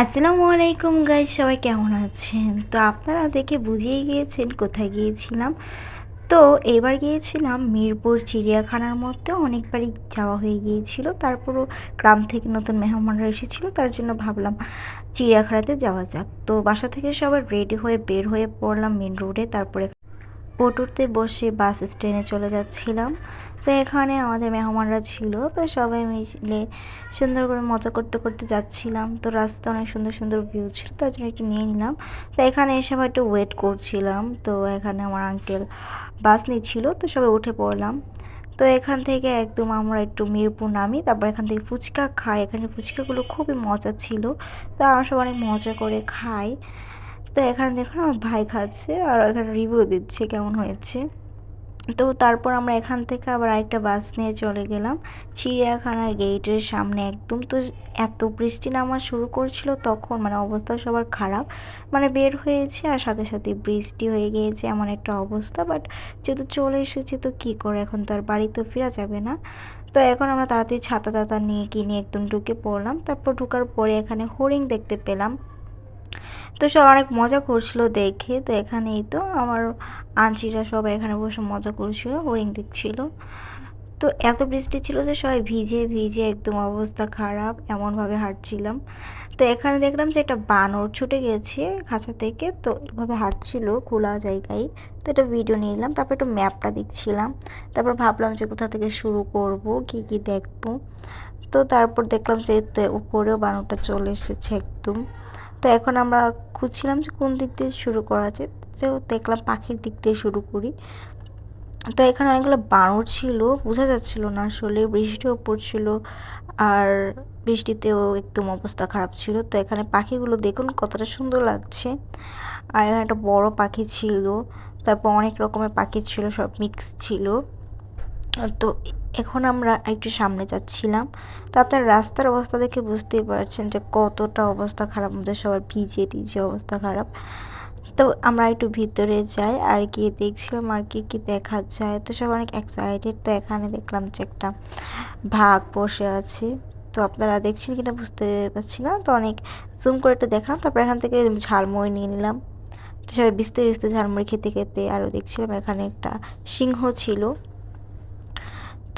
আসসালামু আলাইকুম গাইস, সবাই কেমন আছেন? তো আপনারা দেখে বুঝেই গিয়েছেন কোথায় গিয়েছিলাম। তো এবার গিয়েছিলাম মিরপুর চিড়িয়াখানার মধ্যে। অনেকবারই যাওয়া হয়ে গিয়েছিল, তারপরও গ্রাম থেকে নতুন মেহমানরা এসেছিল, তার জন্য ভাবলাম চিড়িয়াখানাতে যাওয়া যাক। তো বাসা থেকে সবাই রেডি হয়ে বের হয়ে পড়লাম মেন রোডে। তারপরে অটোতে বসে বাস স্ট্যান্ডে চলে যাচ্ছিলাম। তো এখানে আমাদের মেহমানরা ছিল, তো সবাই মিলে সুন্দর করে মজা করতে করতে যাচ্ছিলাম। তো রাস্তা অনেক সুন্দর সুন্দর ভিউ ছিল, তার জন্য একটু নিয়ে নিলাম। তো এখানে এসে আবার একটু ওয়েট করছিলাম। তো এখানে আমার আঙ্কেল বাস নিচ্ছিল, তো সবাই উঠে পড়লাম। তো এখান থেকে একদম আমরা একটু মিরপুর নামি, তারপর এখান থেকে ফুচকা খাই। এখানে ফুচকাগুলো খুবই মজা ছিল, তো আমরা সব অনেক মজা করে খাই। তো এখানে দেখুন আমার ভাই খাচ্ছে আর এখানে রিভিউ দিচ্ছে কেমন হয়েছে। তো তারপর আমরা এখান থেকে আবার আরেকটা বাস নিয়ে চলে গেলাম চিড়িয়াখানার গেটের সামনে একদম। তো এত বৃষ্টি নামা শুরু করছিল তখন, মানে অবস্থা সবার খারাপ। মানে বের হয়েছে আর সাথে সাথে বৃষ্টি হয়ে গিয়েছে, এমন একটা অবস্থা। বাট যেহেতু চলে এসেছি তো কী করে, এখন তো আর বাড়িতে ফেরা যাবে না। তো এখন আমরা তাড়াতাড়ি ছাতা টাতা নিয়ে কিনে একদম ঢুকে পড়লাম। তারপর ঢোকার পরে এখানে হরিণ দেখতে পেলাম। তো সব অনেক মজা করছিল দেখে। তো এখানেই তো আমার আন্টিরা সবাই এখানে বসে মজা করছিল, হরিণ দেখছিল। তো এত বৃষ্টি ছিল যে সবাই ভিজে ভিজে একদম অবস্থা খারাপ, এমনভাবে হাঁটছিলাম। তো এখানে দেখলাম যে একটা বানর ছুটে গেছে খাঁচা থেকে, তো এভাবে হাঁটছিল খোলা জায়গায়। তো এটা ভিডিও নিলাম, তারপর একটু ম্যাপটা দেখছিলাম। তারপর ভাবলাম যে কোথা থেকে শুরু করব, কি কি দেখবো। তো তারপর দেখলাম যে উপরেও বানরটা চলে এসেছে একদম। তো এখন আমরা খুঁজছিলাম যে কোন দিক দিয়ে শুরু করা যায়, যে দেখলাম পাখির দিক দিয়ে শুরু করি। তো এখানে অনেকগুলো বানর ছিল, বোঝা যাচ্ছিল না আসলে, বৃষ্টিও পড়ছিল আর বৃষ্টিতেও একদম অবস্থা খারাপ ছিল। তো এখানে পাখিগুলো দেখুন কতটা সুন্দর লাগছে। আর এখানে একটা বড় পাখি ছিল, তারপর অনেক রকমের পাখি ছিল, সব মিক্স ছিল। তো এখন আমরা একটু সামনে যাচ্ছিলাম। তো আপনার রাস্তার অবস্থা দেখে বুঝতেই পারছেন যে কতটা অবস্থা খারাপ, আমাদের সবার ভিজে টিজে অবস্থা খারাপ। তো আমরা একটু ভিতরে যাই আর গিয়ে দেখছিলাম আর কি কি দেখা যায়। তো সব অনেক এক্সাইটেড। তো এখানে দেখলাম যে একটা বাঘ বসে আছে। তো আপনারা দেখছেন কিনা বুঝতে পারছি না, তো অনেক জুম করে একটু দেখলাম। তারপর এখান থেকে ঝালমুড়ি নিয়ে নিলাম। তো সবাই ভিজতে ভিজতে ঝালমুড়ি খেতে খেতে আরও দেখছিলাম এখানে একটা সিংহ ছিল।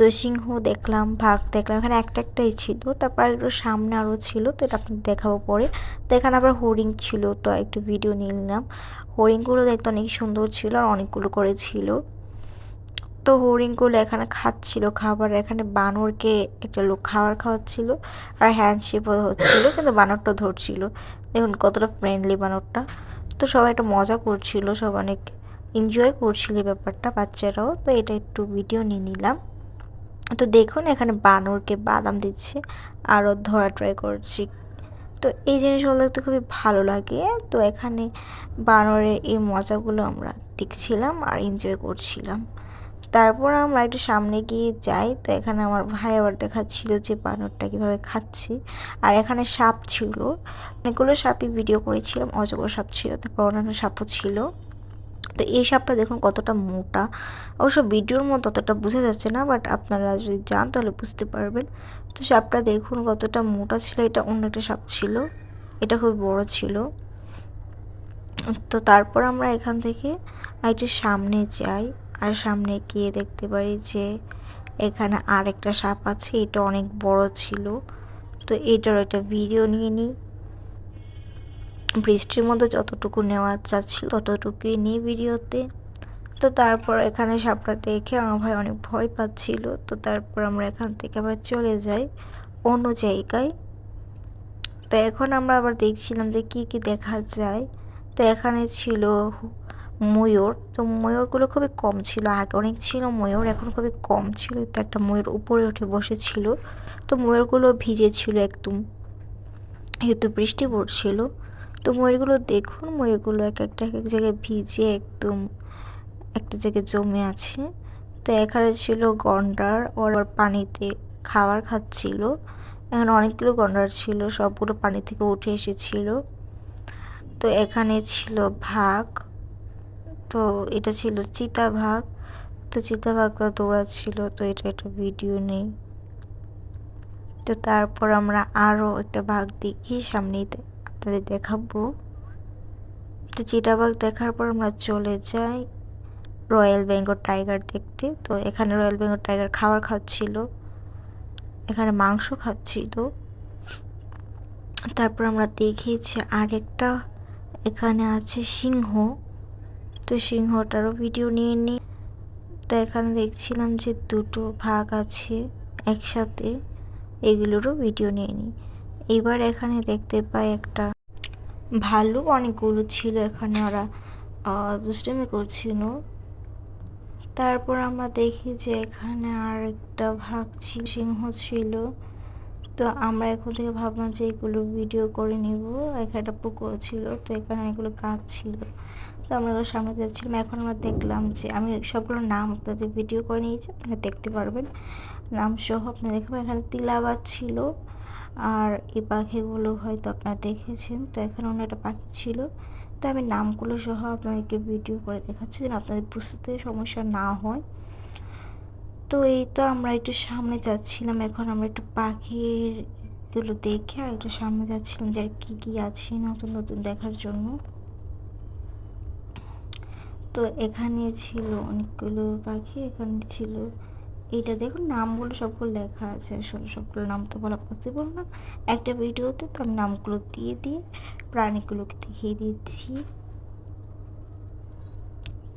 তো সিংহ দেখলাম, বাঘ দেখলাম, এখানে একটা একটাই ছিল। তারপর একটু সামনে আরও ছিল, তো এটা আপনাকে দেখাবো পরে। তো এখানে আবার হরিণ ছিল, তো একটু ভিডিও নিয়ে নিলাম। হরিণগুলো দেখতে অনেক সুন্দর ছিল আর অনেকগুলো করে ছিল। তো হরিণগুলো এখানে খাচ্ছিল খাবার। এখানে বানরকে একটা লোক খাবার খাওয়াচ্ছিল আর হ্যান্ডশেপও হচ্ছিল, কিন্তু বানরটা ধরছিল। দেখুন কতটা ফ্রেন্ডলি বানরটা। তো সবাই একটা মজা করছিল, সব অনেক এনজয় করছিল এই ব্যাপারটা, বাচ্চারাও। তো এটা একটু ভিডিও নিয়ে নিলাম। তো দেখুন এখানে বানরকে বাদাম দিচ্ছে আরও ধরা ট্রাই করছি। তো এই জিনিসগুলো দেখতে খুবই ভালো লাগে। তো এখানে বানরের এই মজাগুলো আমরা দেখছিলাম আর এনজয় করছিলাম। তারপর আমরা একটু সামনে গিয়ে যাই। তো এখানে আমার ভাই আবার দেখাচ্ছিল যে বানরটা কীভাবে খাচ্ছে। আর এখানে সাপ ছিল, অনেকগুলো সাপই ভিডিও করেছিলাম, অজগর সাপ ছিল, তারপর অন্যান্য সাপও ছিল। তো এই সাপটা দেখুন কতটা মোটা, অবশ্য ভিডিওর মতো ততটা বোঝা যাচ্ছে না, বাট আপনারা যদি যান তাহলে বুঝতে পারবেন। তো সাপটা দেখুন কতটা মোটা ছিল, এটা অন্য একটা সাপ ছিল, এটা খুব বড় ছিল। তো তারপর আমরা এখান থেকে একটু সামনে যাই আর সামনে গিয়ে দেখতে পারি যে এখানে আর একটা সাপ আছে, এটা অনেক বড় ছিল। তো এটার একটা ভিডিও নিয়ে নিই। বৃষ্টির মধ্যে যতটুকু নেওয়া যাচ্ছিল ততটুকুই নিই ভিডিওতে। তো তারপর এখানে সাপটা দেখে আমার ভাই অনেক ভয় পাচ্ছিল। তো তারপর আমরা এখান থেকে আবার চলে যাই অন্য জায়গায়। তো এখন আমরা আবার দেখছিলাম যে কি কি দেখা যায়। তো এখানে ছিল ময়ূর। তো ময়ূরগুলো খুবই কম ছিল, আগে অনেক ছিল ময়ূর, এখন খুবই কম ছিল। তো একটা ময়ূর উপরে উঠে বসেছিল। তো ময়ূরগুলো ভিজে ছিল একদম, যেহেতু বৃষ্টি পড়ছিল। তো ময়ূরগুলো দেখুন, ময়ূরগুলো এক একটা এক এক জায়গায় ভিজে একদম একটা জায়গায় জমে আছে। তো এখানে ছিল গন্ডার, ওর পানিতে খাবার খাচ্ছিল। এখানে অনেকগুলো গন্ডার ছিল, সবগুলো পানি থেকে উঠে এসেছিল। তো এখানে ছিল বাঘ, তো এটা ছিল চিতাবাঘ। তো চিতাবাঘটা দৌড়াচ্ছিল, তো এটা একটা ভিডিও নেই। তো তারপর আমরা আরও একটা বাঘ দেখি সামনেই, আপনাদের দেখাবো। তো চিতাবাঘ দেখার পর আমরা চলে যাই রয়্যাল বেঙ্গল টাইগার দেখতে। তো এখানে রয়্যাল বেঙ্গল টাইগার খাবার খাচ্ছিল, এখানে মাংস খাচ্ছিল। তারপর আমরা দেখেছি আরেকটা এখানে আছে সিংহ। তো সিংহটারও ভিডিও নিয়ে নিই। তো এখানে দেখছিলাম যে দুটো ভাগ আছে একসাথে, এগুলোরও ভিডিও নিয়ে নিই। এবার এখানে দেখতে পাই একটা ভাল্লুক অনেকগুলো ছিল, এখানে ওরা দুষ্টামি করছিল। তারপর আমরা দেখি যে এখানে আর একটা ভাগ ছিল, সিংহ ছিল। তো আমরা এখন থেকে ভাবলাম যে এগুলো ভিডিও করে নিব। এখানে একটা পুকুর ছিল, তো এখানে এগুলো গাছ ছিল। তো আমরা এগুলো সামনে যাচ্ছিলাম। এখন আমরা দেখলাম যে আমি সবগুলো নাম আপনাদের ভিডিও করে নিয়েছি, আপনারা দেখতে পারবেন নাম সহ। আপনারা দেখবেন এখানে তিলাবাজ ছিল, আর এই পাখিগুলো হয়তো আপনারা দেখেছেন। তো এখানে অন্য একটা পাখি ছিল। তো আমি নামগুলো সহ আপনাদেরকে ভিডিও করে দেখাচ্ছি যেন আপনাদের বুঝতে সমস্যা না হয়। তো এই তো আমরা একটু সামনে যাচ্ছিলাম, এখন আমরা একটু পাখিগুলো দেখে আর একটু সামনে যাচ্ছিলাম যে আর কী কী আছে নতুন নতুন দেখার জন্য। তো এখানে ছিল অনেকগুলো পাখি, এখানে ছিল এইটা দেখুন নামগুলো সবগুলো লেখা আছে, আসলে সবগুলো নাম তো বলা পসিবল না একটা ভিডিওতে। তো আমি নামগুলো দিয়ে দিয়ে প্রাণীগুলোকে দেখিয়ে দিচ্ছি।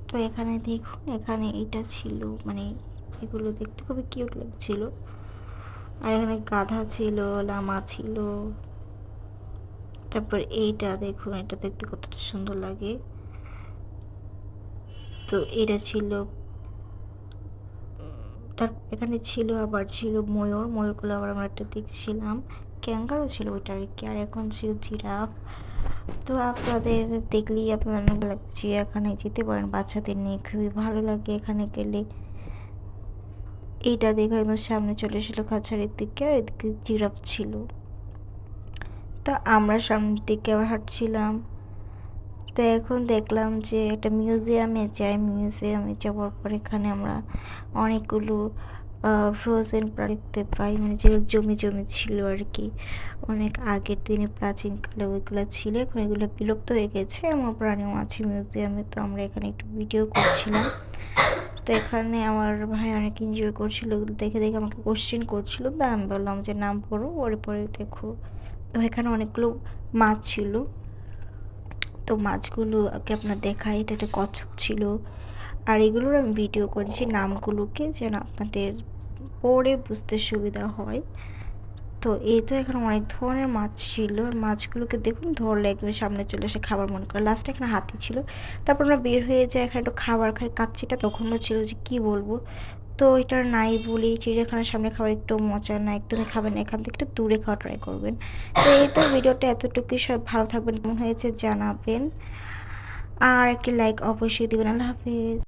তো এখানে দেখুন এখানে এটা ছিল, মানে এগুলো দেখতে খুবই কিউট লাগছিল। আর এখানে গাধা ছিল, লামা ছিল। তারপর এইটা দেখুন, এটা দেখতে কতটা সুন্দর লাগে। তো এটা ছিল, তার এখানে ছিল আবার ছিল ময়ূর, ময়ূরগুলো আবার আমরা একটা দেখছিলাম। ক্যাঙ্গারও ছিল ওইটা আর কি। আর এখন ছিল জিরাফ। তো আপনাদের দেখলেই আপনারা চিড়িয়াখানায় যেতে পারেন বাচ্চাদের নিয়ে, খুবই ভালো লাগে এখানে গেলে। এইটা দেখে একদম সামনে চলে এসেছিল খাঁচারের দিকে, আর এদিকে জিরাফ ছিল। তো আমরা সামনের দিকে আবার হাঁটছিলাম। তো এখন দেখলাম যে একটা মিউজিয়ামে যাই, মিউজিয়ামে যাওয়ার পর এখানে আমরা অনেকগুলো ফ্রোজেন দেখতে পাই, মানে যেগুলো জমি জমি ছিল আর কি, অনেক আগের দিনে প্রাচীনকালে ওইগুলো ছিল। এখন এগুলো বিলুপ্ত হয়ে গেছে, এমন প্রাণীও আছে মিউজিয়ামে। তো আমরা এখানে একটু ভিডিও করছিলাম। তো এখানে আমার ভাই অনেক এনজয় করছিল, ওগুলো দেখে দেখে আমাকে কোশ্চেন করছিল। তো আমি বললাম যে নাম পড়ো, ওরে পরে দেখো। তো এখানে অনেকগুলো মাছ ছিল। তো মাছগুলোকে আপনার দেখাই, এটা একটা কচ্ছপ ছিল। আর এগুলোর আমি ভিডিও করেছি নামগুলোকে যেন আপনাদের পড়ে বুঝতে সুবিধা হয়। তো এই তো এখানে অনেক ধরনের মাছ ছিল, আর মাছগুলোকে দেখুন ধরলে একদম সামনে চলে এসে খাবার মনে করে। লাস্টে এখানে হাতি ছিল। তারপর আমরা বের হয়ে যাই, এখানে একটু খাবার খাই। কাচ্চিটা তখনও ছিল যে কি বলবো। তো এটা নাই বলি, চিড়িয়াখানার সামনে খাবার একটু মজা না, একদমই খাবেন না, এখান থেকে একটু দূরে খাওয়া ট্রাই করবেন। তো এই তো ভিডিওটা এতটুকুই, সব ভালো থাকবেন, কেমন হয়েছে জানাবেন, আর একটি লাইক অবশ্যই দিবেন। আল্লাহ হাফিজ।